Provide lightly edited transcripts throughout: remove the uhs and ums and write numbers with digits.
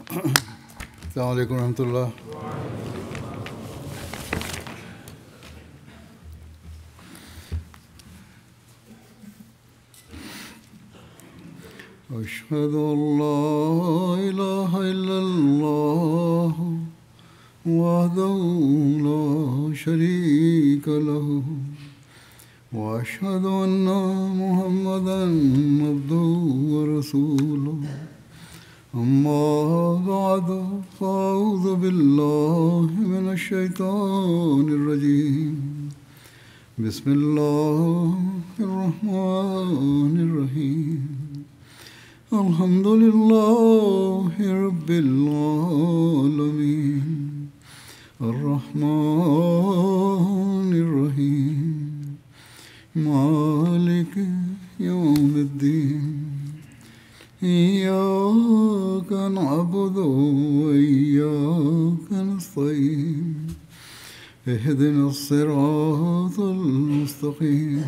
السلام عليكم ورحمة الله. أشهد أن لا إله إلا الله وحده لا شريك له وأشهد أن محمدا عبده ورسوله أما بعد فأعوذ بالله من الشيطان الرجيم بسم الله الرحمن الرحيم الحمد لله رب العالمين الرحمن الرحيم مالك يوم الدين إياك نعبد وإياك نستعين اهدنا الصراط المستقيم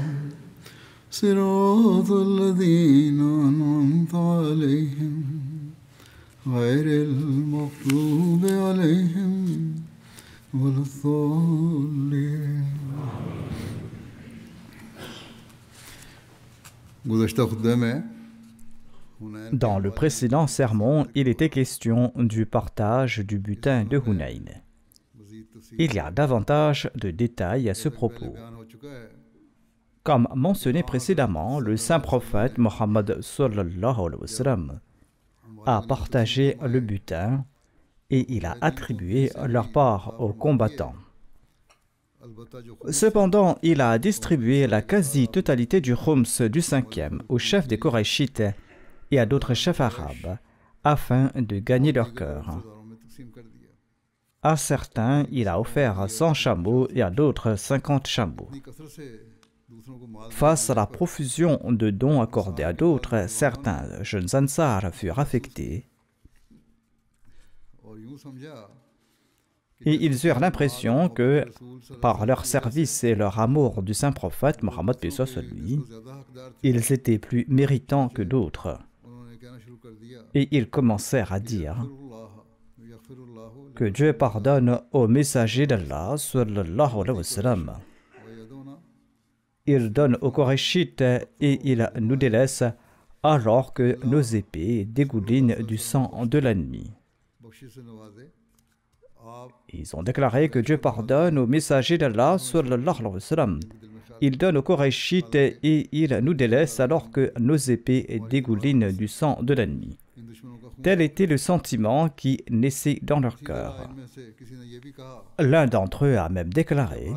صراط الذين أنعمت عليهم غير المغضوب عليهم ولا الضالين. Dans le précédent sermon, il était question du partage du butin de Hunayn. Il y a davantage de détails à ce propos. Comme mentionné précédemment, le saint prophète Mohammed sallallahu alayhi wa sallam a partagé le butin et il a attribué leur part aux combattants. Cependant, il a distribué la quasi-totalité du khums du 5e aux chefs des Korachites et à d'autres chefs arabes, afin de gagner leur cœur. À certains, il a offert 100 chameaux et à d'autres 50 chameaux. Face à la profusion de dons accordés à d'autres, certains jeunes Ansar furent affectés et ils eurent l'impression que, par leur service et leur amour du saint prophète Mohammed paix soit sur lui, ils étaient plus méritants que d'autres. Et ils commencèrent à dire que Dieu pardonne au messager d'Allah sallallahu alayhi wa sallam. Il donne aux Korachites et il nous délaisse alors que nos épées dégoulinent du sang de l'ennemi. Ils ont déclaré que Dieu pardonne au messager d'Allah sallallahu alayhi wa sallam. Il donne aux Korachites et il nous délaisse alors que nos épées dégoulinent du sang de l'ennemi. Tel était le sentiment qui naissait dans leur cœur. L'un d'entre eux a même déclaré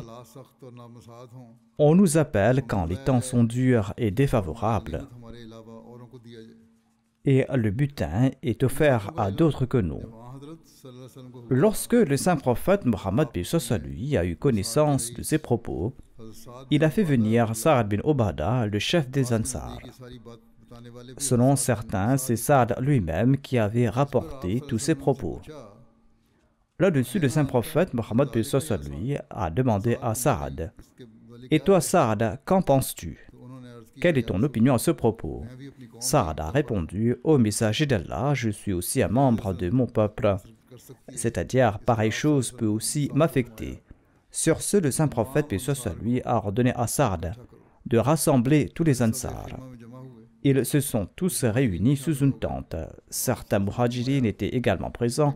« On nous appelle quand les temps sont durs et défavorables, et le butin est offert à d'autres que nous. » Lorsque le saint prophète Mohammed paix soit sur lui a eu connaissance de ces propos, il a fait venir Sa'ad bin Obada, le chef des Ansar. Selon certains, c'est Sa'ad lui-même qui avait rapporté tous ces propos. Là-dessus, le saint prophète Mohammed paix soit sur lui a demandé à Sa'ad « Et toi, Sa'ad, qu'en penses-tu? Quelle est ton opinion à ce propos ?» Sa'ad a répondu « Ô messager d'Allah, je suis aussi un membre de mon peuple. C'est-à-dire, pareille chose peut aussi m'affecter. » Sur ce, le saint prophète paix soit sur lui a ordonné à Sa'ad de rassembler tous les Ansar. Ils se sont tous réunis sous une tente. Certains muhajirines étaient également présents.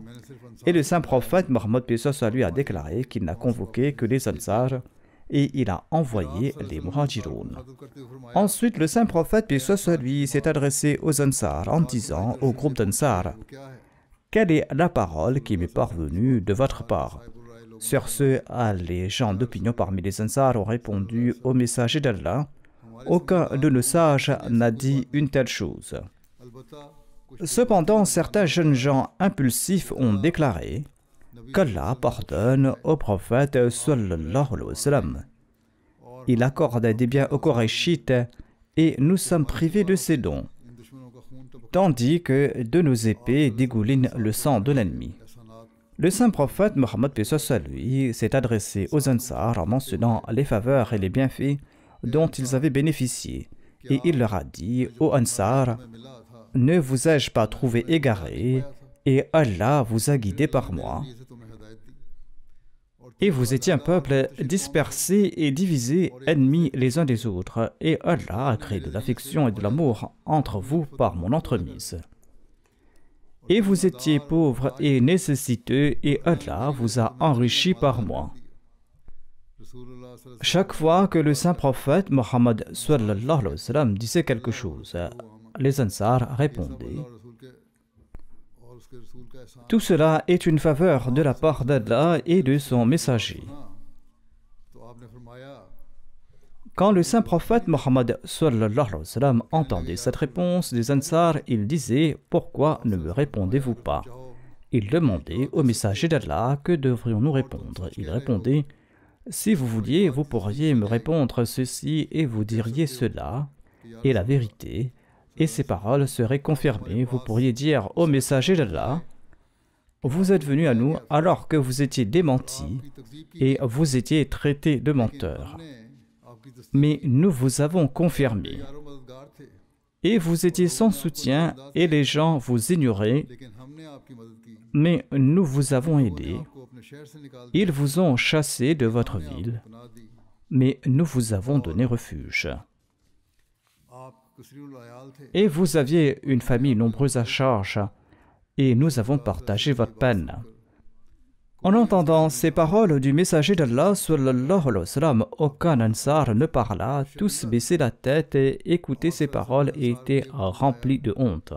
Et le saint prophète Mohammed paix soit sur lui a déclaré qu'il n'a convoqué que les Ansar et il a envoyé les muhajiroun. Ensuite, le saint prophète paix soit sur lui s'est adressé aux Ansar en disant au groupe d'Ansar « Quelle est la parole qui m'est parvenue de votre part ?» Sur ce, les gens d'opinion parmi les Ansar ont répondu au messager d'Allah « Aucun de nos sages n'a dit une telle chose. » Cependant, certains jeunes gens impulsifs ont déclaré qu'Allah pardonne au prophète sallallahu alayhi wa sallam. Il accorde des biens aux Korachites et nous sommes privés de ces dons, tandis que de nos épées dégouline le sang de l'ennemi. Le saint prophète Mohammed paix soit sur lui s'est adressé aux Ansar en mentionnant les faveurs et les bienfaits dont ils avaient bénéficié, et il leur a dit « Ô Ansar, ne vous ai-je pas trouvé égarés et Allah vous a guidé par moi. Et vous étiez un peuple dispersé et divisé, ennemis les uns des autres, et Allah a créé de l'affection et de l'amour entre vous par mon entremise. Et vous étiez pauvres et nécessiteux, et Allah vous a enrichi par moi. Chaque fois que le saint prophète Mohammed sallallahu alayhi wa sallam disait quelque chose, les Ansar répondaient: tout cela est une faveur de la part d'Allah et de son messager. Quand le saint prophète Mohammed sallallahu alayhi wa sallam entendait cette réponse des Ansar, il disait: pourquoi ne me répondez-vous pas? Il demandait au messager d'Allah: que devrions-nous répondre? Il répondait: si vous vouliez, vous pourriez me répondre ceci et vous diriez cela est la vérité, et ces paroles seraient confirmées. Vous pourriez dire au messager d'Allah: vous êtes venu à nous alors que vous étiez démenti et vous étiez traité de menteur. Mais nous vous avons confirmé. Et vous étiez sans soutien et les gens vous ignoraient, mais nous vous avons aidé. Ils vous ont chassé de votre ville, mais nous vous avons donné refuge. Et vous aviez une famille nombreuse à charge, et nous avons partagé votre peine. En entendant ces paroles du messager d'Allah, sallallahu alayhi wa sallam, aucun Ansar ne parla, tous baissaient la tête et écoutaient ces paroles et étaient remplis de honte.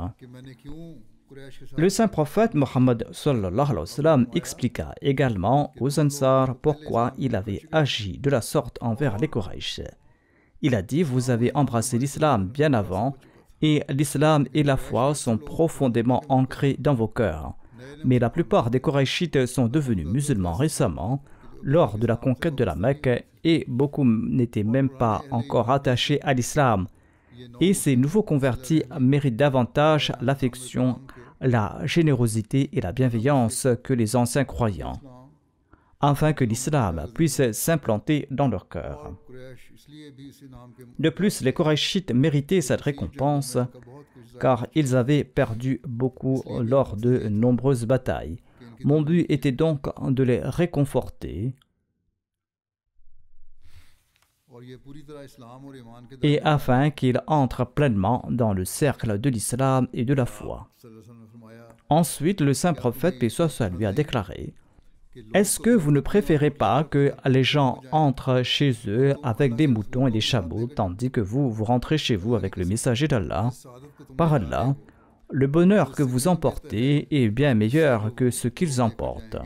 Le saint prophète Mohammed sallallahu alayhi wa sallam expliqua également aux Ansar pourquoi il avait agi de la sorte envers les Quraysh. Il a dit: vous avez embrassé l'islam bien avant, et l'islam et la foi sont profondément ancrés dans vos cœurs. Mais la plupart des Qurayshites sont devenus musulmans récemment, lors de la conquête de la Mecque, et beaucoup n'étaient même pas encore attachés à l'islam. Et ces nouveaux convertis méritent davantage l'affection, la générosité et la bienveillance que les anciens croyants, afin que l'islam puisse s'implanter dans leur cœur. De plus, les Qurayshites méritaient cette récompense, car ils avaient perdu beaucoup lors de nombreuses batailles. Mon but était donc de les réconforter et afin qu'ils entrent pleinement dans le cercle de l'islam et de la foi. Ensuite, le saint prophète, paix soit sur lui, a déclaré: est-ce que vous ne préférez pas que les gens entrent chez eux avec des moutons et des chameaux, tandis que vous rentrez chez vous avec le messager d'Allah? Par Allah, le bonheur que vous emportez est bien meilleur que ce qu'ils emportent.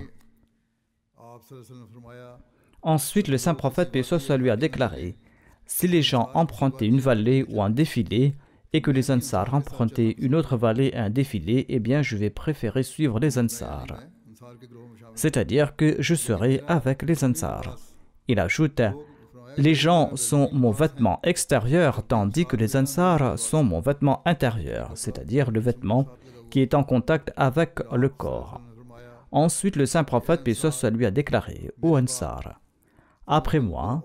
Ensuite, le saint prophète, paix soit sur lui, a déclaré: si les gens empruntaient une vallée ou un défilé, et que les Ansar empruntaient une autre vallée et un défilé, eh bien je vais préférer suivre les Ansar. C'est-à-dire que je serai avec les Ansar. Il ajoute: les gens sont mon vêtement extérieur, tandis que les Ansar sont mon vêtement intérieur, c'est-à-dire le vêtement qui est en contact avec le corps. Ensuite, le saint prophète, paix soit sur lui, a déclaré: ô Ansar, après moi,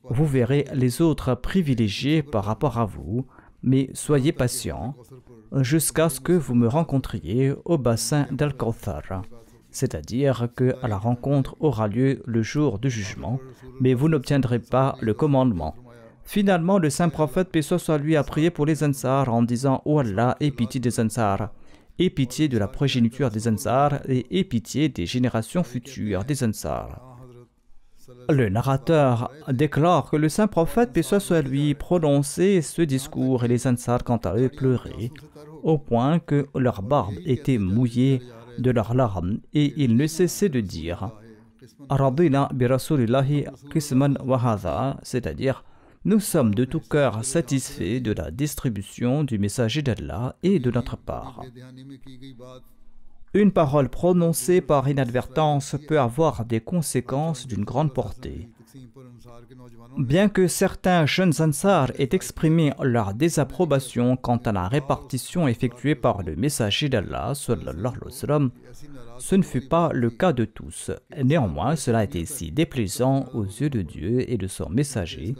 vous verrez les autres privilégiés par rapport à vous, mais soyez patients jusqu'à ce que vous me rencontriez au bassin d'Al-Kawthar. C'est-à-dire que la rencontre aura lieu le jour du jugement, mais vous n'obtiendrez pas le commandement. Finalement, le saint prophète, paix soit sur lui, a prié pour les Ansar en disant: ô Allah, aie pitié des Ansar, aie pitié de la progéniture des Ansar et aie pitié des générations futures des Ansar. Le narrateur déclare que le saint prophète, paix soit sur lui, prononçait ce discours et les Ansar, quant à eux, pleuraient, au point que leur barbe était mouillée de leurs larmes, et ils ne cessaient de dire: Radina bi Rasulillahi qisman wa hadha, c'est-à-dire nous sommes de tout cœur satisfaits de la distribution du messager d'Allah et de notre part. Une parole prononcée par inadvertance peut avoir des conséquences d'une grande portée. Bien que certains jeunes Ansar aient exprimé leur désapprobation quant à la répartition effectuée par le messager d'Allah, sallallahu alayhi wa sallam, ce ne fut pas le cas de tous. Néanmoins, cela était si déplaisant aux yeux de Dieu et de son messager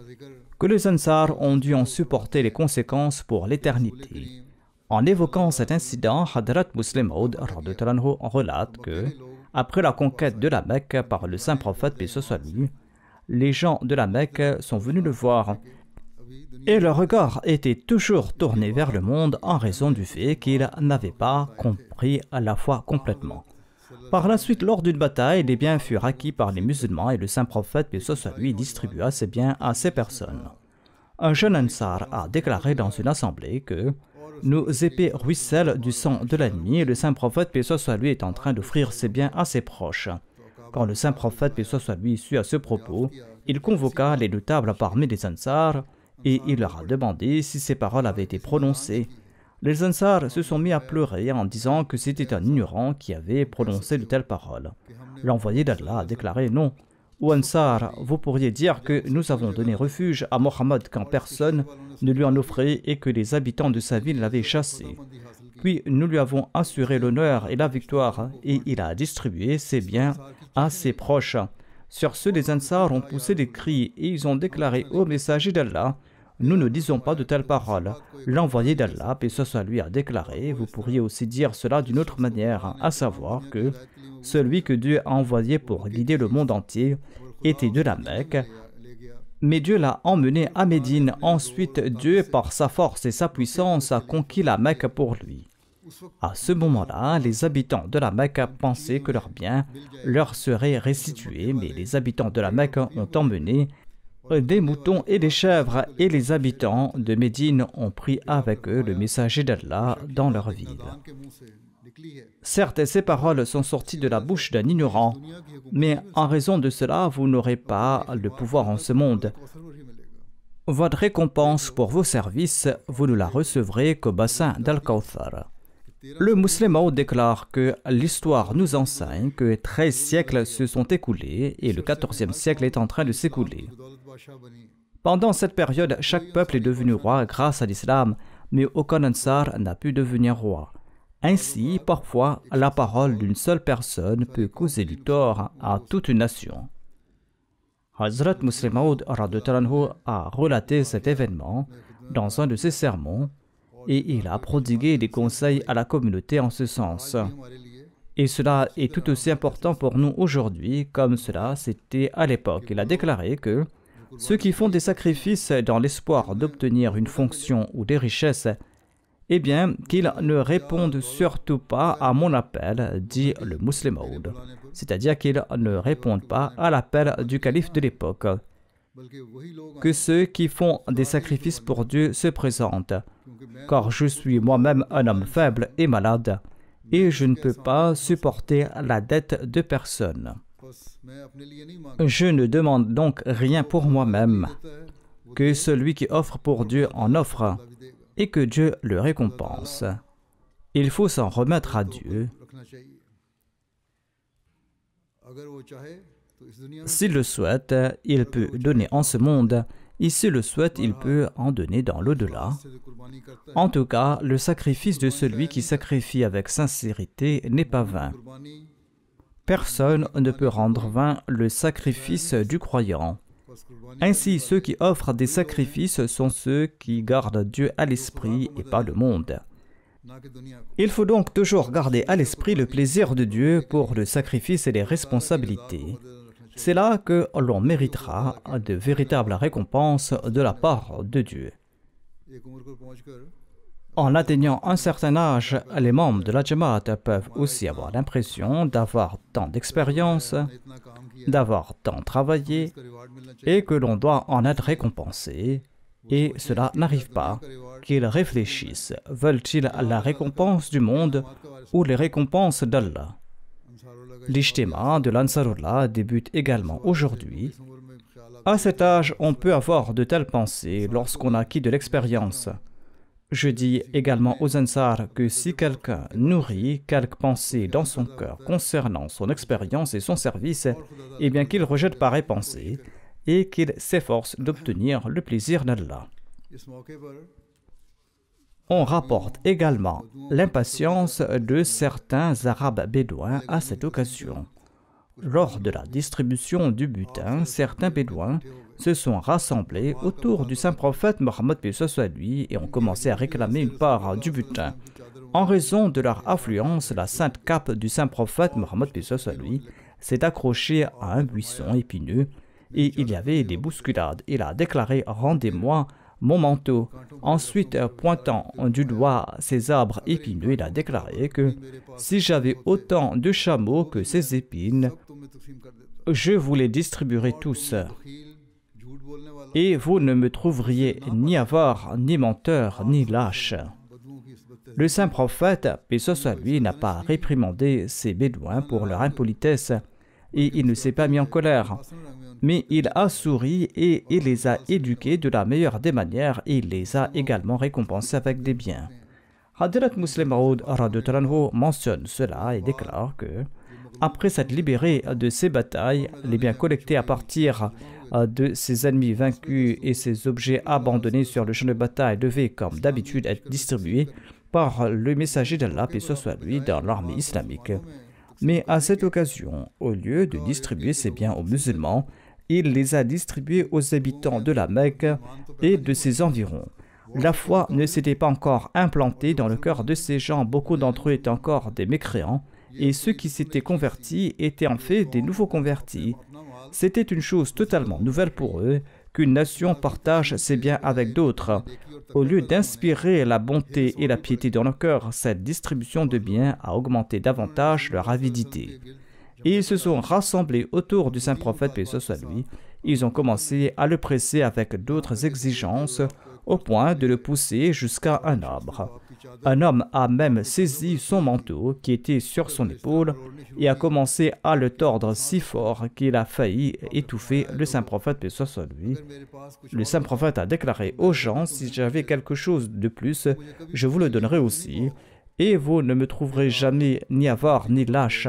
que les Ansar ont dû en supporter les conséquences pour l'éternité. En évoquant cet incident, Hadrat Muslim Maud relate que, après la conquête de la Mecque par le saint prophète, paix soit lui, les gens de la Mecque sont venus le voir et leur regard était toujours tourné vers le monde en raison du fait qu'ils n'avaient pas compris à la foi complètement. Par la suite, lors d'une bataille, les biens furent acquis par les musulmans et le saint prophète, paix soit lui, distribua ces biens à ces personnes. Un jeune Ansar a déclaré dans une assemblée que nos épées ruissellent du sang de l'ennemi et le saint prophète, paix soit lui, est en train d'offrir ses biens à ses proches. Quand le saint prophète, paix soit lui, sut à ce propos, il convoqua les notables parmi les Ansar et il leur a demandé si ces paroles avaient été prononcées. Les Ansar se sont mis à pleurer en disant que c'était un ignorant qui avait prononcé de telles paroles. L'envoyé d'Allah a déclaré non. Ou Ansar, vous pourriez dire que nous avons donné refuge à Mohammed quand personne ne lui en offrait et que les habitants de sa ville l'avaient chassé. Puis nous lui avons assuré l'honneur et la victoire et il a distribué ses biens à ses proches. Sur ce, les Ansar ont poussé des cris et ils ont déclaré au messager d'Allah: nous ne disons pas de telles paroles. L'envoyé d'Allah, paix soit lui, a déclaré: vous pourriez aussi dire cela d'une autre manière, à savoir que celui que Dieu a envoyé pour guider le monde entier était de la Mecque, mais Dieu l'a emmené à Médine. Ensuite, Dieu, par sa force et sa puissance, a conquis la Mecque pour lui. À ce moment-là, les habitants de la Mecque pensaient que leurs biens leur seraient restitués, mais les habitants de la Mecque ont emmené des moutons et des chèvres, et les habitants de Médine ont pris avec eux le messager d'Allah dans leur ville. Certes, ces paroles sont sorties de la bouche d'un ignorant, mais en raison de cela, vous n'aurez pas le pouvoir en ce monde. Votre récompense pour vos services, vous ne la recevrez qu'au bassin d'Al-Kawthar. Le Muslim Maud déclare que l'histoire nous enseigne que 13 siècles se sont écoulés et le 14e siècle est en train de s'écouler. Pendant cette période, chaque peuple est devenu roi grâce à l'islam, mais aucun Ansar n'a pu devenir roi. Ainsi, parfois, la parole d'une seule personne peut causer du tort à toute une nation. Hazrat Muslim Maud a relaté cet événement dans un de ses sermons et il a prodigué des conseils à la communauté en ce sens. Et cela est tout aussi important pour nous aujourd'hui comme cela c'était à l'époque. Il a déclaré que ceux qui font des sacrifices dans l'espoir d'obtenir une fonction ou des richesses, eh bien, qu'ils ne répondent surtout pas à mon appel, dit le Muslim Maud. C'est-à-dire qu'ils ne répondent pas à l'appel du calife de l'époque. Que ceux qui font des sacrifices pour Dieu se présentent, car je suis moi-même un homme faible et malade, et je ne peux pas supporter la dette de personne. Je ne demande donc rien pour moi-même, que celui qui offre pour Dieu en offre, et que Dieu le récompense. Il faut s'en remettre à Dieu. S'il le souhaite, il peut donner en ce monde, et s'il le souhaite, il peut en donner dans l'au-delà. En tout cas, le sacrifice de celui qui sacrifie avec sincérité n'est pas vain. Personne ne peut rendre vain le sacrifice du croyant. Ainsi, ceux qui offrent des sacrifices sont ceux qui gardent Dieu à l'esprit et pas le monde. Il faut donc toujours garder à l'esprit le plaisir de Dieu pour le sacrifice et les responsabilités. C'est là que l'on méritera de véritables récompenses de la part de Dieu. En atteignant un certain âge, les membres de la Jamaat peuvent aussi avoir l'impression d'avoir tant d'expérience, d'avoir tant travaillé, et que l'on doit en être récompensé, et cela n'arrive pas. Qu'ils réfléchissent, veulent-ils la récompense du monde ou les récompenses d'Allah? L'Ijtima de l'Ansarullah débute également aujourd'hui. À cet âge, on peut avoir de telles pensées lorsqu'on a acquis de l'expérience. Je dis également aux Ansar que si quelqu'un nourrit quelques pensées dans son cœur concernant son expérience et son service, eh bien qu'il rejette pareilles pensées et qu'il s'efforce d'obtenir le plaisir d'Allah. On rapporte également l'impatience de certains Arabes bédouins à cette occasion. Lors de la distribution du butin, certains bédouins se sont rassemblés autour du saint prophète Mohammed paix soit lui et ont commencé à réclamer une part du butin. En raison de leur affluence, la sainte cape du saint prophète Mohammed paix soit lui s'est accrochée à un buisson épineux et il y avait des bousculades. Il a déclaré « Rendez-moi mon manteau ». Ensuite, pointant du doigt ces arbres épineux, il a déclaré que si j'avais autant de chameaux que ces épines, je vous les distribuerai tous. Et vous ne me trouveriez ni avare, ni menteur, ni lâche. Le saint prophète, paix soit lui, n'a pas réprimandé ces bédouins pour leur impolitesse et il ne s'est pas mis en colère. Mais il a souri et il les a éduqués de la meilleure des manières et il les a également récompensés avec des biens. Hadrat Muslim Maud mentionne cela et déclare que, après s'être libéré de ces batailles, les biens collectés à partir de ses ennemis vaincus et ses objets abandonnés sur le champ de bataille devaient, comme d'habitude, être distribués par le messager d'Allah, paix soit lui, dans l'armée islamique. Mais à cette occasion, au lieu de distribuer ces biens aux musulmans, il les a distribués aux habitants de la Mecque et de ses environs. La foi ne s'était pas encore implantée dans le cœur de ces gens, beaucoup d'entre eux étaient encore des mécréants, et ceux qui s'étaient convertis étaient en fait des nouveaux convertis. C'était une chose totalement nouvelle pour eux qu'une nation partage ses biens avec d'autres. Au lieu d'inspirer la bonté et la piété dans le cœur, cette distribution de biens a augmenté davantage leur avidité. Et ils se sont rassemblés autour du saint prophète, paix soit lui. Ils ont commencé à le presser avec d'autres exigences, au point de le pousser jusqu'à un arbre. Un homme a même saisi son manteau qui était sur son épaule et a commencé à le tordre si fort qu'il a failli étouffer le saint prophète, paix soit lui. Le saint prophète a déclaré aux gens, si j'avais quelque chose de plus, je vous le donnerai aussi, et vous ne me trouverez jamais ni avare ni lâche.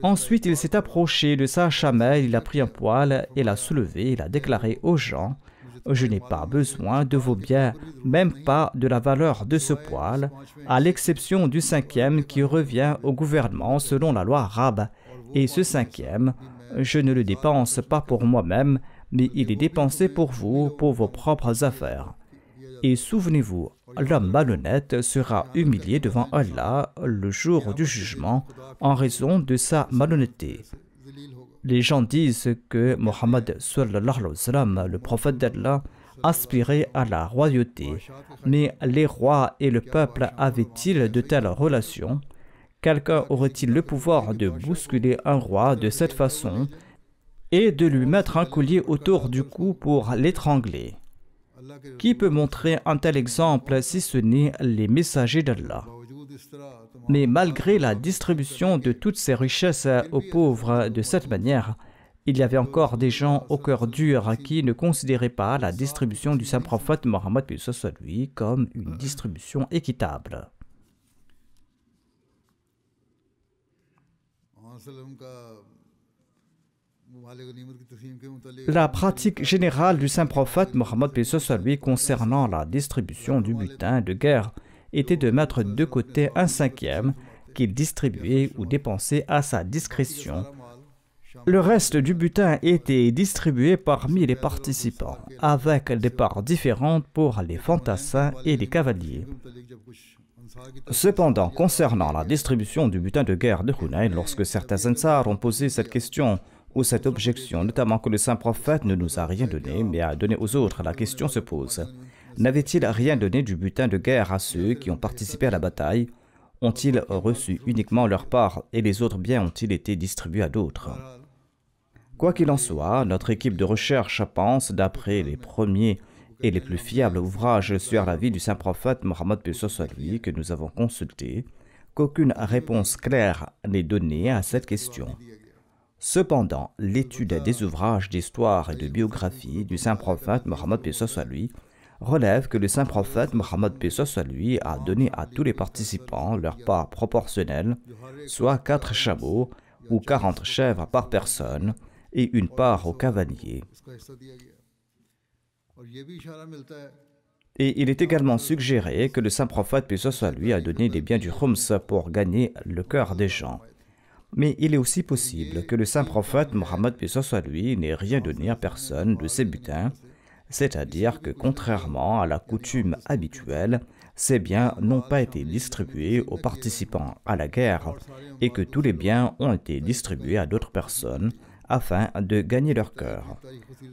Ensuite, il s'est approché de sa chamelle, il a pris un poil et l'a soulevé, il a déclaré aux gens, je n'ai pas besoin de vos biens, même pas de la valeur de ce poil, à l'exception du 5e qui revient au gouvernement selon la loi arabe. Et ce 5e, je ne le dépense pas pour moi-même, mais il est dépensé pour vous, pour vos propres affaires. Et souvenez-vous, l'homme malhonnête sera humilié devant Allah le jour du jugement en raison de sa malhonnêteté. Les gens disent que Mohammed sallallahu alayhi wa sallam, le prophète d'Allah, aspirait à la royauté. Mais les rois et le peuple avaient-ils de telles relations? Quelqu'un aurait-il le pouvoir de bousculer un roi de cette façon et de lui mettre un collier autour du cou pour l'étrangler? Qui peut montrer un tel exemple si ce n'est les messagers d'Allah? Mais malgré la distribution de toutes ces richesses aux pauvres de cette manière, il y avait encore des gens au cœur dur qui ne considéraient pas la distribution du saint prophète Mohammed paix soit lui comme une distribution équitable. La pratique générale du saint prophète Mohammed paix soit lui concernant la distribution du butin de guerre était de mettre de côté un 5e qu'il distribuait ou dépensait à sa discrétion. Le reste du butin était distribué parmi les participants, avec des parts différentes pour les fantassins et les cavaliers. Cependant, concernant la distribution du butin de guerre de Hunayn, lorsque certains Ansar ont posé cette question ou cette objection, notamment que le saint prophète ne nous a rien donné, mais a donné aux autres, la question se pose. N'avait-il rien donné du butin de guerre à ceux qui ont participé à la bataille? Ont-ils reçu uniquement leur part et les autres biens ont-ils été distribués à d'autres? Quoi qu'il en soit, notre équipe de recherche pense, d'après les premiers et les plus fiables ouvrages sur la vie du saint prophète Mohammed paix soit lui que nous avons consulté, qu'aucune réponse claire n'est donnée à cette question. Cependant, l'étude des ouvrages d'histoire et de biographie du saint prophète Mohammed paix soit lui relève que le saint prophète Mohammed paix soit lui a donné à tous les participants leur part proportionnelle, soit 4 chameaux ou 40 chèvres par personne et une part aux cavaliers. Et il est également suggéré que le saint prophète paix soit lui a donné des biens du Khums pour gagner le cœur des gens. Mais il est aussi possible que le saint prophète Mohammed lui n'ait rien donné à personne de ses butins, c'est-à-dire que contrairement à la coutume habituelle, ces biens n'ont pas été distribués aux participants à la guerre et que tous les biens ont été distribués à d'autres personnes afin de gagner leur cœur.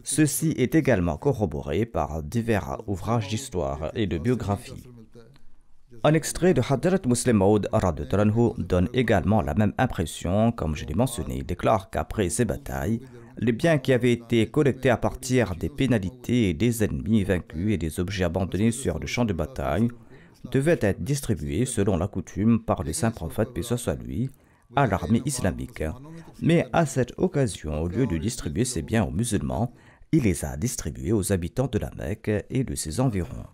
Ceci est également corroboré par divers ouvrages d'histoire et de biographie. Un extrait de Hadrat Muslim Maud donne également la même impression. Comme je l'ai mentionné, il déclare qu'après ces batailles, les biens qui avaient été collectés à partir des pénalités et des ennemis vaincus et des objets abandonnés sur le champ de bataille devaient être distribués selon la coutume par le saint prophète, paix soit lui, à l'armée islamique. Mais à cette occasion, au lieu de distribuer ces biens aux musulmans, il les a distribués aux habitants de la Mecque et de ses environs.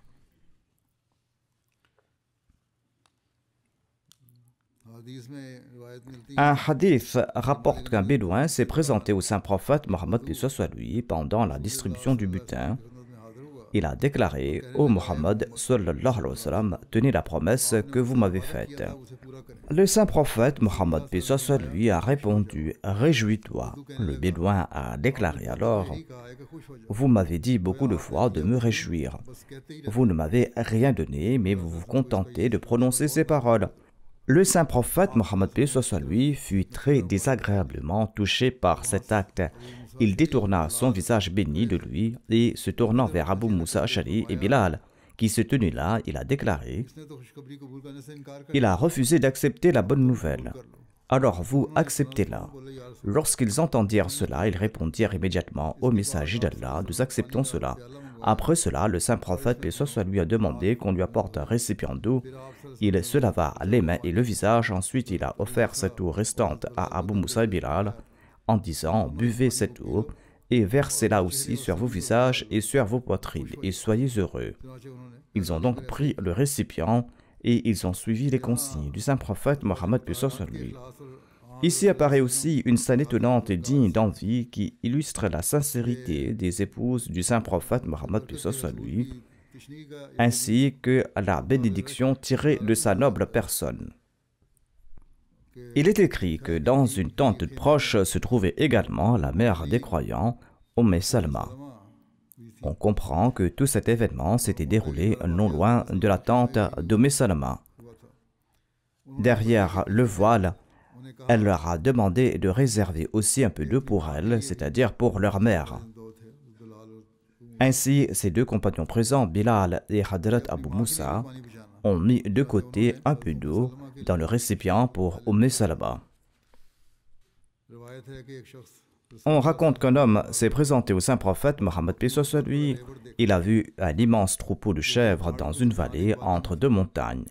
Un hadith rapporte qu'un bédouin s'est présenté au saint prophète Mohammed lui pendant la distribution du butin. Il a déclaré: « Ô Mohammed, tenez la promesse que vous m'avez faite. » Le saint prophète Mohammed lui a répondu: « Réjouis-toi. » Le bédouin a déclaré alors: « Vous m'avez dit beaucoup de fois de me réjouir. Vous ne m'avez rien donné, mais vous vous contentez de prononcer ces paroles. » Le saint prophète Mohammed lui fut très désagréablement touché par cet acte. Il détourna son visage béni de lui et, se tournant vers Abu Musa Ash'ari et Bilal, qui se tenaient là, il a déclaré: « Il a refusé d'accepter la bonne nouvelle. Alors vous, acceptez-la. » Lorsqu'ils entendirent cela, ils répondirent immédiatement au messager d'Allah: « Nous acceptons cela. » Après cela, le saint prophète, paix soit lui, a demandé qu'on lui apporte un récipient d'eau. Il se lava les mains et le visage. Ensuite, il a offert cette eau restante à Abu Musa et Bilal en disant: « Buvez cette eau et versez-la aussi sur vos visages et sur vos poitrines et soyez heureux. » Ils ont donc pris le récipient et ils ont suivi les consignes du saint prophète Mohammed, paix soit lui. Ici apparaît aussi une scène étonnante et digne d'envie qui illustre la sincérité des épouses du saint prophète Mohammed, paix soit lui, ainsi que la bénédiction tirée de sa noble personne. Il est écrit que dans une tente proche se trouvait également la mère des croyants, Salma. On comprend que tout cet événement s'était déroulé non loin de la tente Salma. Derrière le voile, elle leur a demandé de réserver aussi un peu d'eau pour elle, c'est-à-dire pour leur mère. Ainsi, ces deux compagnons présents, Bilal et Hadrat Abu Musa, ont mis de côté un peu d'eau dans le récipient pour Salma. On raconte qu'un homme s'est présenté au saint prophète Mohammed, paix soit lui. Il a vu un immense troupeau de chèvres dans une vallée entre deux montagnes.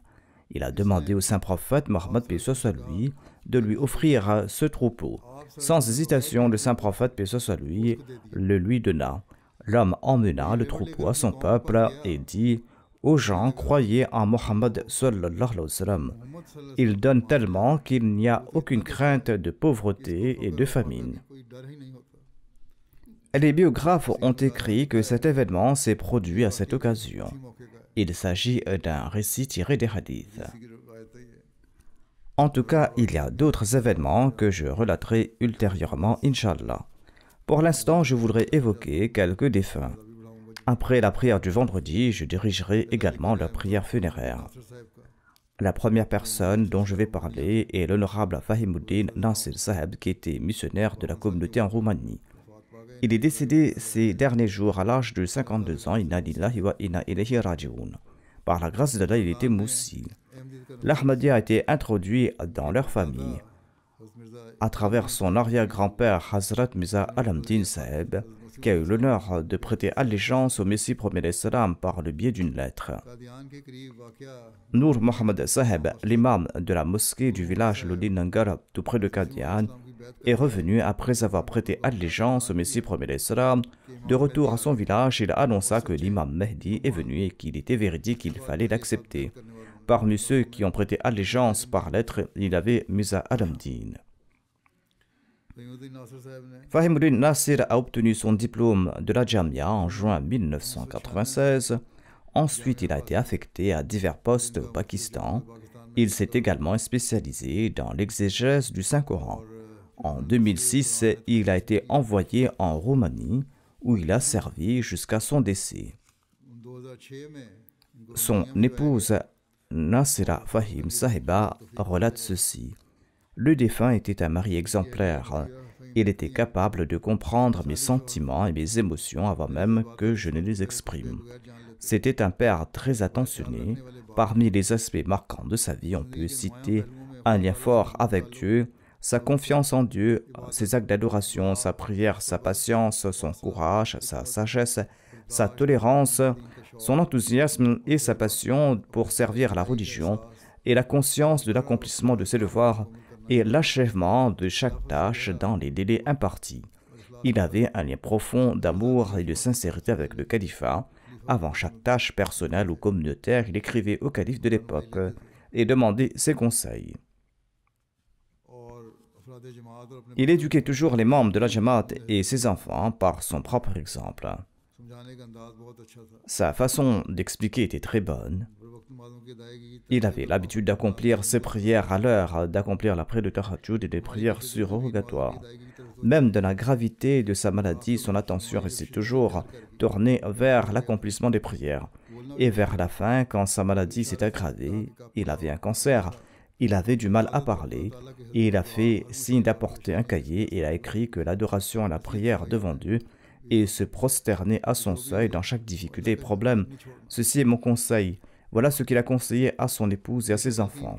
Il a demandé au saint prophète Mohammed, paix soit lui, de lui offrir ce troupeau. Sans hésitation, le saint prophète, paix soit lui, le lui donna. L'homme emmena le troupeau à son peuple et dit: « Aux gens, croyez en Mohammed sallallahu alayhi wa sallam. Il donne tellement qu'il n'y a aucune crainte de pauvreté et de famine. » Les biographes ont écrit que cet événement s'est produit à cette occasion. Il s'agit d'un récit tiré des hadiths. En tout cas, il y a d'autres événements que je relaterai ultérieurement, Inch'Allah. Pour l'instant, je voudrais évoquer quelques défunts. Après la prière du vendredi, je dirigerai également la prière funéraire. La première personne dont je vais parler est l'honorable Fahimuddin Nasir Saheb, qui était missionnaire de la communauté en Roumanie. Il est décédé ces derniers jours à l'âge de 52 ans. Inna lillahi wa inna ilayhi raji'un. Par la grâce d'Allah, il était moussi. L'Ahmadiyya a été introduit dans leur famille à travers son arrière-grand-père Hazrat Mirza Alamdin Saheb, qui a eu l'honneur de prêter allégeance au Messie premier salam par le biais d'une lettre. Nour Mohammed Saheb, l'imam de la mosquée du village Lodi Nangar, tout près de Qadian, est revenu après avoir prêté allégeance au Messie premier salam. De retour à son village, il annonça que l'imam Mehdi est venu et qu'il était véridique qu'il fallait l'accepter. Parmi ceux qui ont prêté allégeance par lettre, il y avait Mirza Alamdin. Fahimuddin Nasir a obtenu son diplôme de la Jamia en juin 1996. Ensuite, il a été affecté à divers postes au Pakistan. Il s'est également spécialisé dans l'exégèse du Saint-Coran. En 2006, il a été envoyé en Roumanie, où il a servi jusqu'à son décès. Son épouse Nasira Fahim Sahiba relate ceci. Le défunt était un mari exemplaire. Il était capable de comprendre mes sentiments et mes émotions avant même que je ne les exprime. C'était un père très attentionné. Parmi les aspects marquants de sa vie, on peut citer un lien fort avec Dieu, sa confiance en Dieu, ses actes d'adoration, sa prière, sa patience, son courage, sa sagesse, sa tolérance, son enthousiasme et sa passion pour servir la religion, et la conscience de l'accomplissement de ses devoirs et l'achèvement de chaque tâche dans les délais impartis. Il avait un lien profond d'amour et de sincérité avec le califat. Avant chaque tâche personnelle ou communautaire, il écrivait au calife de l'époque et demandait ses conseils. Il éduquait toujours les membres de la Jamaat et ses enfants par son propre exemple. Sa façon d'expliquer était très bonne. Il avait l'habitude d'accomplir ses prières à l'heure, d'accomplir la prière de Tahajjud et des prières surrogatoires. Même dans la gravité de sa maladie, son attention restait toujours tournée vers l'accomplissement des prières. Et vers la fin, quand sa maladie s'est aggravée, il avait un cancer, il avait du mal à parler, et il a fait signe d'apporter un cahier et a écrit que l'adoration et la prière devant Dieu et se prosterner à son seuil dans chaque difficulté et problème. Ceci est mon conseil. Voilà ce qu'il a conseillé à son épouse et à ses enfants.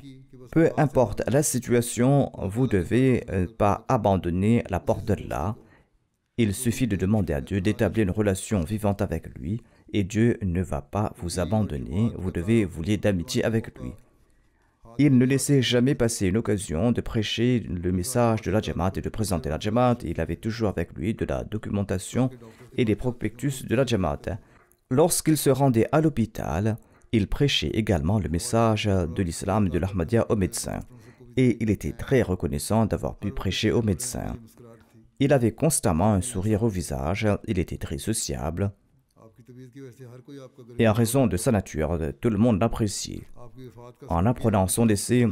Peu importe la situation, vous ne devez pas abandonner la porte d'Allah. Il suffit de demander à Dieu d'établir une relation vivante avec lui et Dieu ne va pas vous abandonner. Vous devez vous lier d'amitié avec lui. Il ne laissait jamais passer une occasion de prêcher le message de la Jamaat et de présenter la Jamaat. Il avait toujours avec lui de la documentation et des prospectus de la Jamaat. Lorsqu'il se rendait à l'hôpital, il prêchait également le message de l'islam et de l'Ahmadiyya aux médecins. Et il était très reconnaissant d'avoir pu prêcher aux médecins. Il avait constamment un sourire au visage, il était très sociable. Et en raison de sa nature, tout le monde l'appréciait. En apprenant son décès,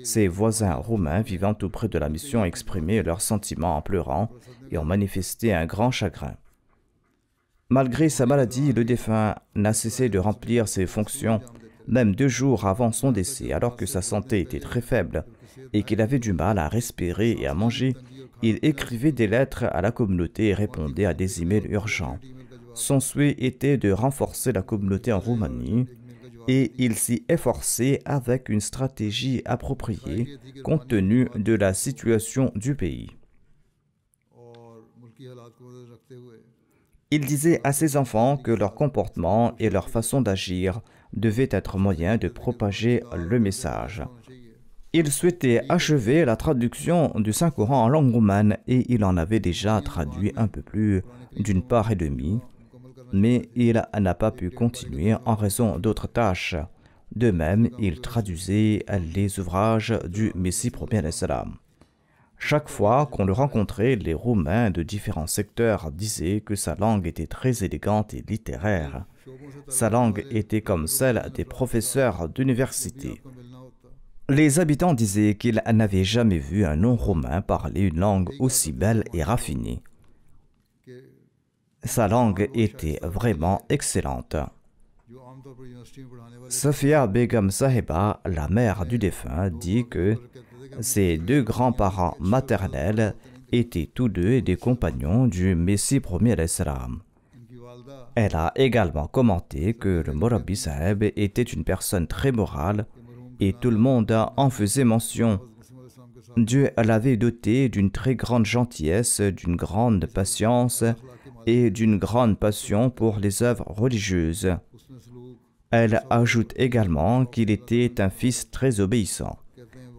ses voisins roumains vivant tout près de la mission exprimaient leurs sentiments en pleurant et ont manifesté un grand chagrin. Malgré sa maladie, le défunt n'a cessé de remplir ses fonctions, même 2 jours avant son décès, alors que sa santé était très faible et qu'il avait du mal à respirer et à manger. Il écrivait des lettres à la communauté et répondait à des emails urgents. Son souhait était de renforcer la communauté en Roumanie et il s'y efforçait avec une stratégie appropriée compte tenu de la situation du pays. Il disait à ses enfants que leur comportement et leur façon d'agir devaient être moyens de propager le message. Il souhaitait achever la traduction du Saint-Coran en langue roumaine et il en avait déjà traduit un peu plus d'une part et demie, mais il n'a pas pu continuer en raison d'autres tâches. De même, il traduisait les ouvrages du Messie premier al-Salam. Chaque fois qu'on le rencontrait, les Roumains de différents secteurs disaient que sa langue était très élégante et littéraire. Sa langue était comme celle des professeurs d'université. Les habitants disaient qu'ils n'avaient jamais vu un non-roumain parler une langue aussi belle et raffinée. Sa langue était vraiment excellente. Safia Begum Sahiba, la mère du défunt, dit que ses 2 grands-parents maternels étaient tous 2 des compagnons du Messie premier al-Salam. Elle a également commenté que le Morabbi Saheb était une personne très morale et tout le monde en faisait mention. Dieu l'avait doté d'une très grande gentillesse, d'une grande patience et d'une grande passion pour les œuvres religieuses. Elle ajoute également qu'il était un fils très obéissant.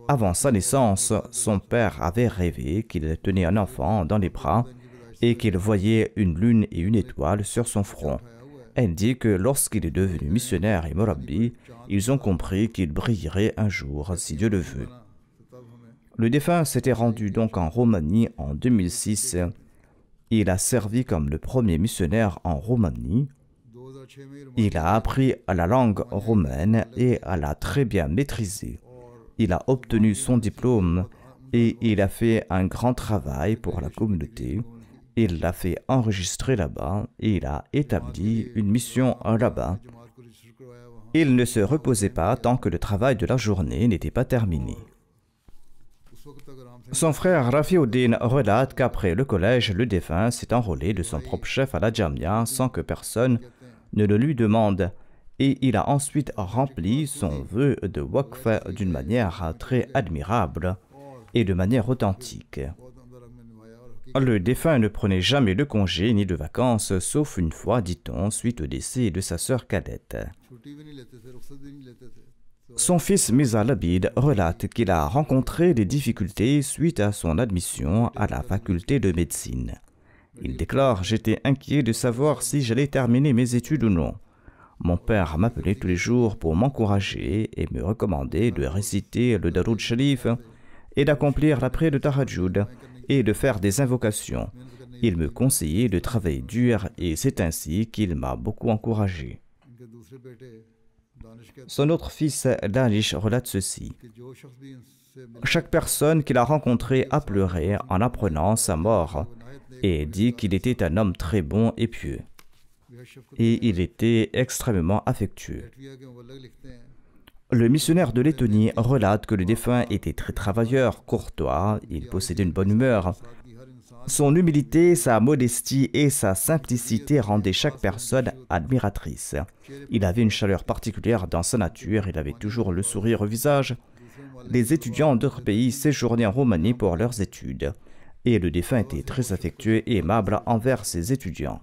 Avant sa naissance, son père avait rêvé qu'il tenait un enfant dans les bras et qu'il voyait une lune et une étoile sur son front. Elle dit que lorsqu'il est devenu missionnaire et Morabbi, ils ont compris qu'il brillerait un jour, si Dieu le veut. Le défunt s'était rendu donc en Roumanie en 2006. Il a servi comme le premier missionnaire en Roumanie. Il a appris la langue roumaine et l'a très bien maîtrisée. Il a obtenu son diplôme et il a fait un grand travail pour la communauté. Il l'a fait enregistrer là-bas et il a établi une mission là-bas. Il ne se reposait pas tant que le travail de la journée n'était pas terminé. Son frère Rafiuddin relate qu'après le collège, le défunt s'est enrôlé de son propre chef à la Jamia sans que personne ne le lui demande et il a ensuite rempli son vœu de waqf d'une manière très admirable et de manière authentique. Le défunt ne prenait jamais de congé ni de vacances, sauf une fois, dit-on, suite au décès de sa sœur cadette. Son fils Mirza Labid relate qu'il a rencontré des difficultés suite à son admission à la faculté de médecine. Il déclare « J'étais inquiet de savoir si j'allais terminer mes études ou non. Mon père m'appelait tous les jours pour m'encourager et me recommandait de réciter le Darud Sharif et d'accomplir la prière de Tahajjud et de faire des invocations. Il me conseillait de travailler dur et c'est ainsi qu'il m'a beaucoup encouragé. » Son autre fils, Danish, relate ceci. « Chaque personne qu'il a rencontrée a pleuré en apprenant sa mort et dit qu'il était un homme très bon et pieux. Et il était extrêmement affectueux. » Le missionnaire de Lettonie relate que le défunt était très travailleur, courtois, il possédait une bonne humeur. Son humilité, sa modestie et sa simplicité rendaient chaque personne admiratrice. Il avait une chaleur particulière dans sa nature, il avait toujours le sourire au visage. Les étudiants d'autres pays séjournaient en Roumanie pour leurs études, et le défunt était très affectueux et aimable envers ses étudiants.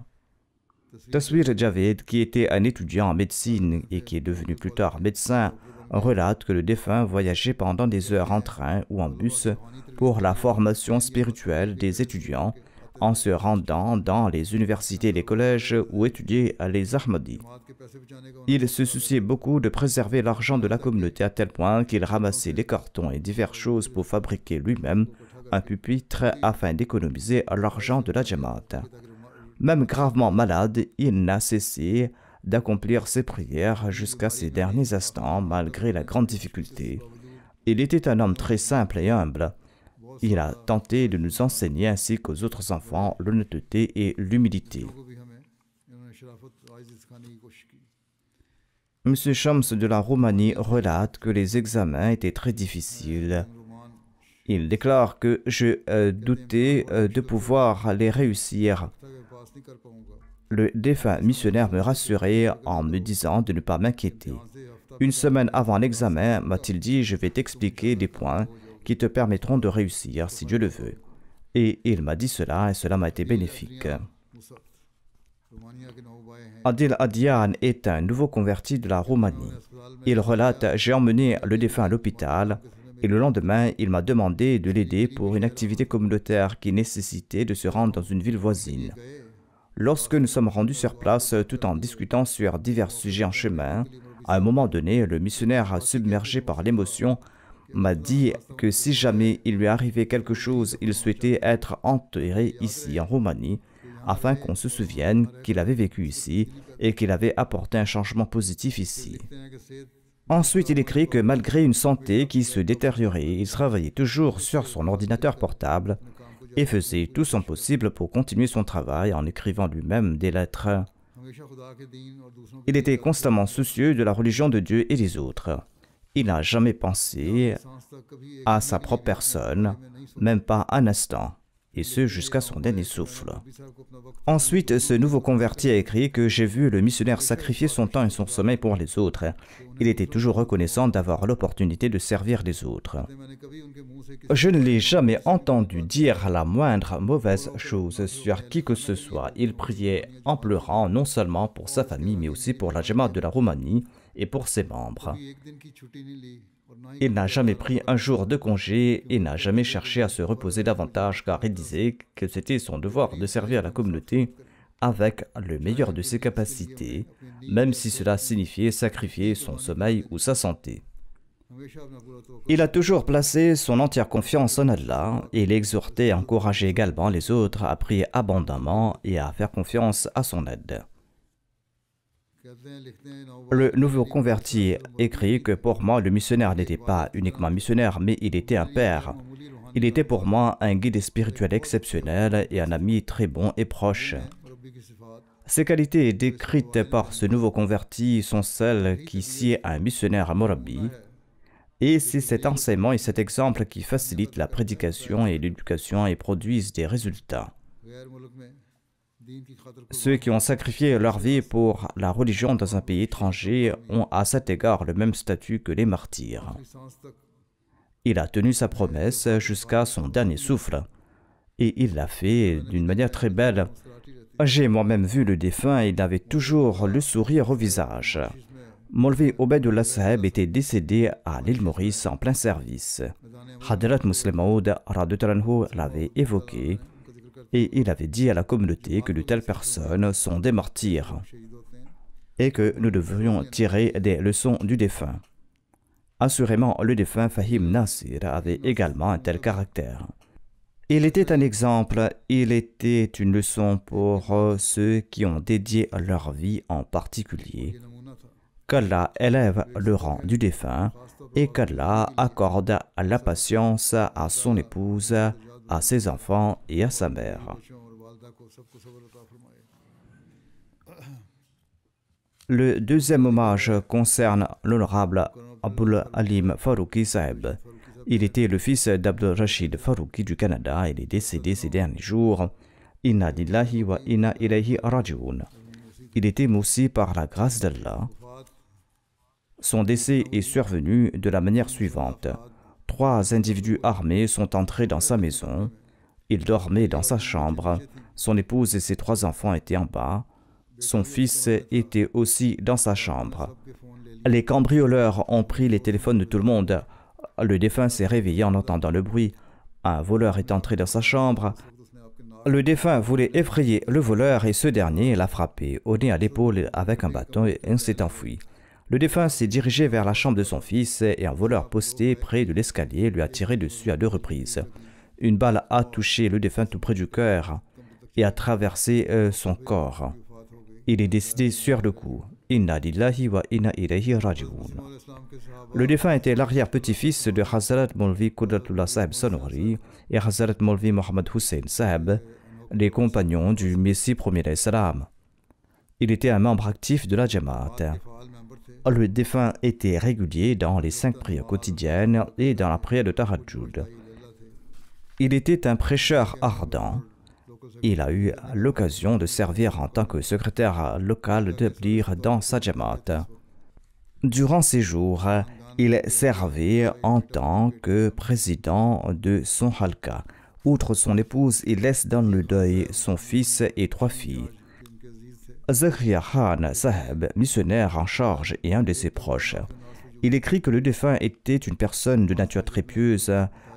Taswir Javed, qui était un étudiant en médecine et qui est devenu plus tard médecin, relate que le défunt voyageait pendant des heures en train ou en bus pour la formation spirituelle des étudiants en se rendant dans les universités et les collèges où étudiaient les Ahmadis. Il se souciait beaucoup de préserver l'argent de la communauté à tel point qu'il ramassait des cartons et diverses choses pour fabriquer lui-même un pupitre afin d'économiser l'argent de la Jamaat. Même gravement malade, il n'a cessé d'accomplir ses prières jusqu'à ses derniers instants, malgré la grande difficulté. Il était un homme très simple et humble. Il a tenté de nous enseigner ainsi qu'aux autres enfants l'honnêteté et l'humilité. M. Shams de la Roumanie relate que les examens étaient très difficiles. Il déclare que je doutais de pouvoir les réussir. Le défunt missionnaire me rassurait en me disant de ne pas m'inquiéter. Une semaine avant l'examen, m'a-t-il dit, je vais t'expliquer des points qui te permettront de réussir si Dieu le veut. Et il m'a dit cela et cela m'a été bénéfique. Adil Adian est un nouveau converti de la Roumanie. Il relate, j'ai emmené le défunt à l'hôpital et le lendemain, il m'a demandé de l'aider pour une activité communautaire qui nécessitait de se rendre dans une ville voisine. Lorsque nous sommes rendus sur place, tout en discutant sur divers sujets en chemin, à un moment donné, le missionnaire, submergé par l'émotion, m'a dit que si jamais il lui arrivait quelque chose, il souhaitait être enterré ici en Roumanie, afin qu'on se souvienne qu'il avait vécu ici et qu'il avait apporté un changement positif ici. Ensuite, il écrit que malgré une santé qui se détériorait, il travaillait toujours sur son ordinateur portable et faisait tout son possible pour continuer son travail en écrivant lui-même des lettres. Il était constamment soucieux de la religion de Dieu et des autres. Il n'a jamais pensé à sa propre personne, même pas un instant, et ce jusqu'à son dernier souffle. Ensuite, ce nouveau converti a écrit que j'ai vu le missionnaire sacrifier son temps et son sommeil pour les autres. Il était toujours reconnaissant d'avoir l'opportunité de servir les autres. Je ne l'ai jamais entendu dire la moindre mauvaise chose sur qui que ce soit. Il priait en pleurant non seulement pour sa famille, mais aussi pour la Jamaat de la Roumanie et pour ses membres. Il n'a jamais pris un jour de congé et n'a jamais cherché à se reposer davantage car il disait que c'était son devoir de servir la communauté avec le meilleur de ses capacités, même si cela signifiait sacrifier son sommeil ou sa santé. Il a toujours placé son entière confiance en Allah et il exhortait et encourageait également les autres à prier abondamment et à faire confiance à son aide. Le nouveau converti écrit que pour moi, le missionnaire n'était pas uniquement missionnaire, mais il était un père. Il était pour moi un guide spirituel exceptionnel et un ami très bon et proche. Ces qualités décrites par ce nouveau converti sont celles qui sied à un missionnaire Murabi. Et c'est cet enseignement et cet exemple qui facilitent la prédication et l'éducation et produisent des résultats. Ceux qui ont sacrifié leur vie pour la religion dans un pays étranger ont à cet égard le même statut que les martyrs. Il a tenu sa promesse jusqu'à son dernier souffle, et il l'a fait d'une manière très belle. J'ai moi-même vu le défunt et il avait toujours le sourire au visage. Maulvi Obaidullah Saheb était décédé à l'île Maurice en plein service. Hadrat Muslim Maud l'avait évoqué et il avait dit à la communauté que de telles personnes sont des martyrs et que nous devrions tirer des leçons du défunt. Assurément, le défunt Fahim Nasir avait également un tel caractère. Il était un exemple, il était une leçon pour ceux qui ont dédié leur vie en particulier. Qu'Allah élève le rang du défunt et qu'Allah accorde la patience à son épouse, à ses enfants et à sa mère. Le deuxième hommage concerne l'honorable Abdul Halim Farouki Saheb. Il était le fils d'Abdul Rashid Farouki du Canada. Il est décédé ces derniers jours. Inna lillahi wa inna ilayhi raji'un. Il était moussi par la grâce d'Allah. Son décès est survenu de la manière suivante. 3 individus armés sont entrés dans sa maison. Il dormait dans sa chambre. Son épouse et ses 3 enfants étaient en bas. Son fils était aussi dans sa chambre. Les cambrioleurs ont pris les téléphones de tout le monde. Le défunt s'est réveillé en entendant le bruit. Un voleur est entré dans sa chambre. Le défunt voulait effrayer le voleur et ce dernier l'a frappé au nez à l'épaule avec un bâton et s'est enfui. Le défunt s'est dirigé vers la chambre de son fils et un voleur posté près de l'escalier lui a tiré dessus à 2 reprises. Une balle a touché le défunt tout près du cœur et a traversé son corps. Il est décédé sur le coup. Inna lillahi wa inna ilayhi raji'un. Le défunt était l'arrière-petit-fils de Hazrat Maulvi Qudratullah Saheb Sanouri et Hazrat Maulvi Mohammad Hussein Saheb, les compagnons du Messie premier salam. Il était un membre actif de la Jamaat. Le défunt était régulier dans les 5 prières quotidiennes et dans la prière de Tahajjud. Il était un prêcheur ardent. Il a eu l'occasion de servir en tant que secrétaire local de Blir dans sa Jamaat. Durant ces jours, il servait en tant que président de son halqa. Outre son épouse, il laisse dans le deuil son fils et 3 filles. Zakaria Khan Saheb, missionnaire en charge et un de ses proches. Il écrit que le défunt était une personne de nature très pieuse,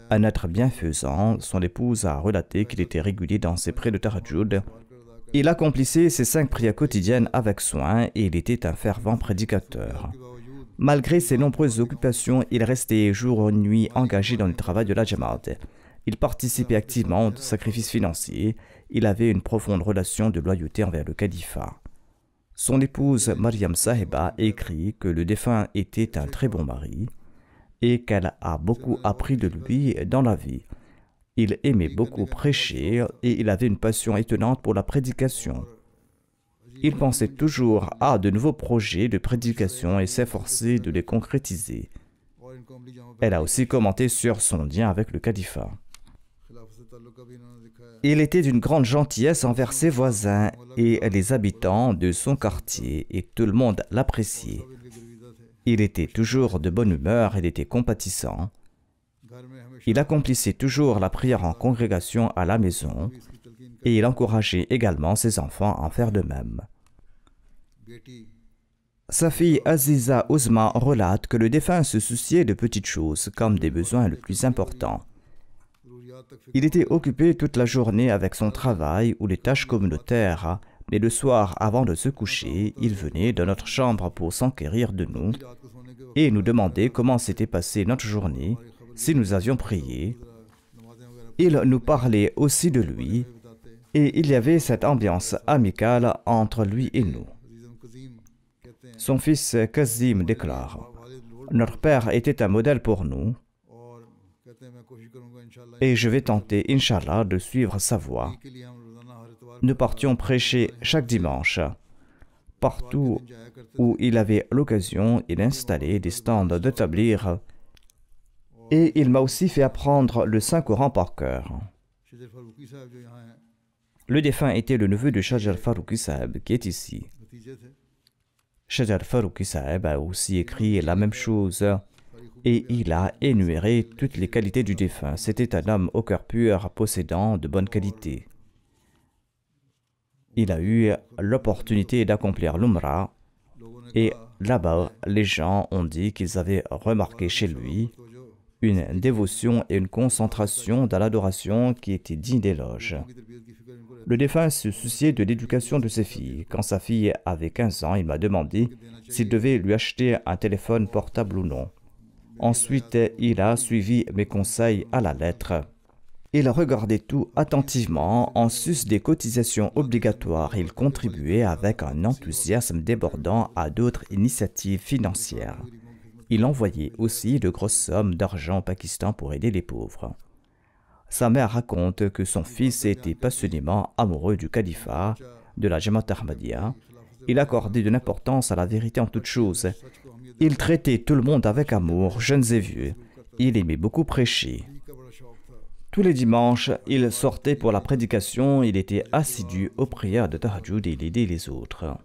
un être bienfaisant. Son épouse a relaté qu'il était régulier dans ses prières de Tahajjud. Il accomplissait ses 5 prières quotidiennes avec soin et il était un fervent prédicateur. Malgré ses nombreuses occupations, il restait jour et nuit engagé dans le travail de la Jamaat. Il participait activement aux sacrifices financiers. Il avait une profonde relation de loyauté envers le califat. Son épouse Mariam Saheba écrit que le défunt était un très bon mari et qu'elle a beaucoup appris de lui dans la vie. Il aimait beaucoup prêcher et il avait une passion étonnante pour la prédication. Il pensait toujours à de nouveaux projets de prédication et s'efforçait de les concrétiser. Elle a aussi commenté sur son lien avec le califat. Il était d'une grande gentillesse envers ses voisins et les habitants de son quartier et tout le monde l'appréciait. Il était toujours de bonne humeur, il était compatissant. Il accomplissait toujours la prière en congrégation à la maison et il encourageait également ses enfants à en faire de même. Sa fille Aziza Ouzma relate que le défunt se souciait de petites choses comme des besoins les plus importants. Il était occupé toute la journée avec son travail ou les tâches communautaires, mais le soir, avant de se coucher, il venait dans notre chambre pour s'enquérir de nous et nous demandait comment s'était passée notre journée, si nous avions prié. Il nous parlait aussi de lui et il y avait cette ambiance amicale entre lui et nous. Son fils Kazim déclare: Notre père était un modèle pour nous et je vais tenter, Inch'Allah, de suivre sa voie. Nous partions prêcher chaque dimanche. Partout où il avait l'occasion, il installait des stands de tablir et il m'a aussi fait apprendre le Saint-Coran par cœur. Le défunt était le neveu de Shah al-Farouqi Saheb qui est ici. Shah al-Farouqi Saheb a aussi écrit la même chose et il a énuméré toutes les qualités du défunt. C'était un homme au cœur pur, possédant de bonnes qualités. Il a eu l'opportunité d'accomplir l'Umrah et là-bas, les gens ont dit qu'ils avaient remarqué chez lui une dévotion et une concentration dans l'adoration qui étaient dignes d'éloge. Le défunt se souciait de l'éducation de ses filles. Quand sa fille avait 15 ans, il m'a demandé s'il devait lui acheter un téléphone portable ou non. Ensuite, il a suivi mes conseils à la lettre. Il regardait tout attentivement. En sus des cotisations obligatoires, il contribuait avec un enthousiasme débordant à d'autres initiatives financières. Il envoyait aussi de grosses sommes d'argent au Pakistan pour aider les pauvres. Sa mère raconte que son fils était passionnément amoureux du califat, de la Jamaat Ahmadiyya. Il accordait de l'importance à la vérité en toutes choses. Il traitait tout le monde avec amour, jeunes et vieux. Il aimait beaucoup prêcher. Tous les dimanches, il sortait pour la prédication. Il était assidu aux prières de Tahajjud et il aidait les autres.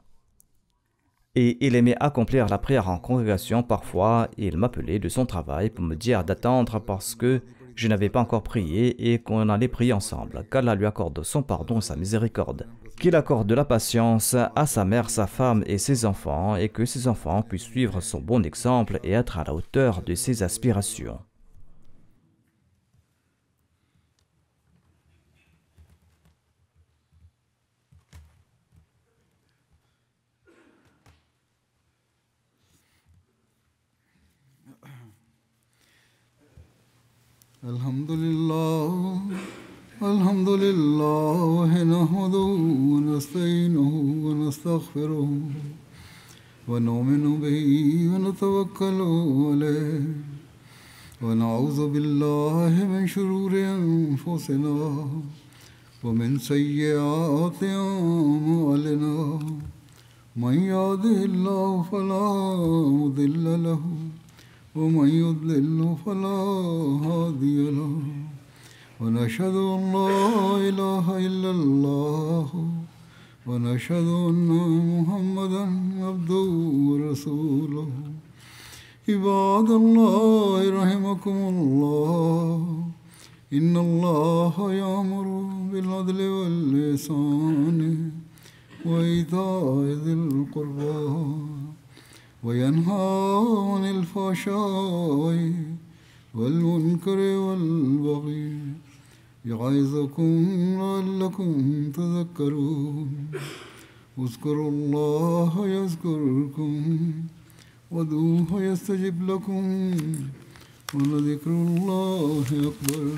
Et il aimait accomplir la prière en congrégation. Parfois, il m'appelait de son travail pour me dire d'attendre parce que je n'avais pas encore prié et qu'on allait prier ensemble. Qu'Allah lui accorde son pardon et sa miséricorde. Qu'il accorde de la patience à sa mère, sa femme et ses enfants et que ses enfants puissent suivre son bon exemple et être à la hauteur de ses aspirations. الحمد لله نحمده ونستعينه ونستغفره ونؤمن به ونتوكل عليه ونعوذ بالله من شرور أنفسنا ومن سيئات أعمالنا من يهده الله فلا مضل له ومن يضلل فلا هادي له ونشهد أن لا إله إلا الله ونشهد أن محمدا عبده ورسوله عباد الله رحمكم الله إن الله يأمر بالعدل والإحسان وإيتاء ذي القربى وينهى عن الفحشاء والمنكر والبغي يعظكم لعلكم تذكرون اذكروا الله يذكركم وادعوه يستجب لكم ولذكر الله أكبر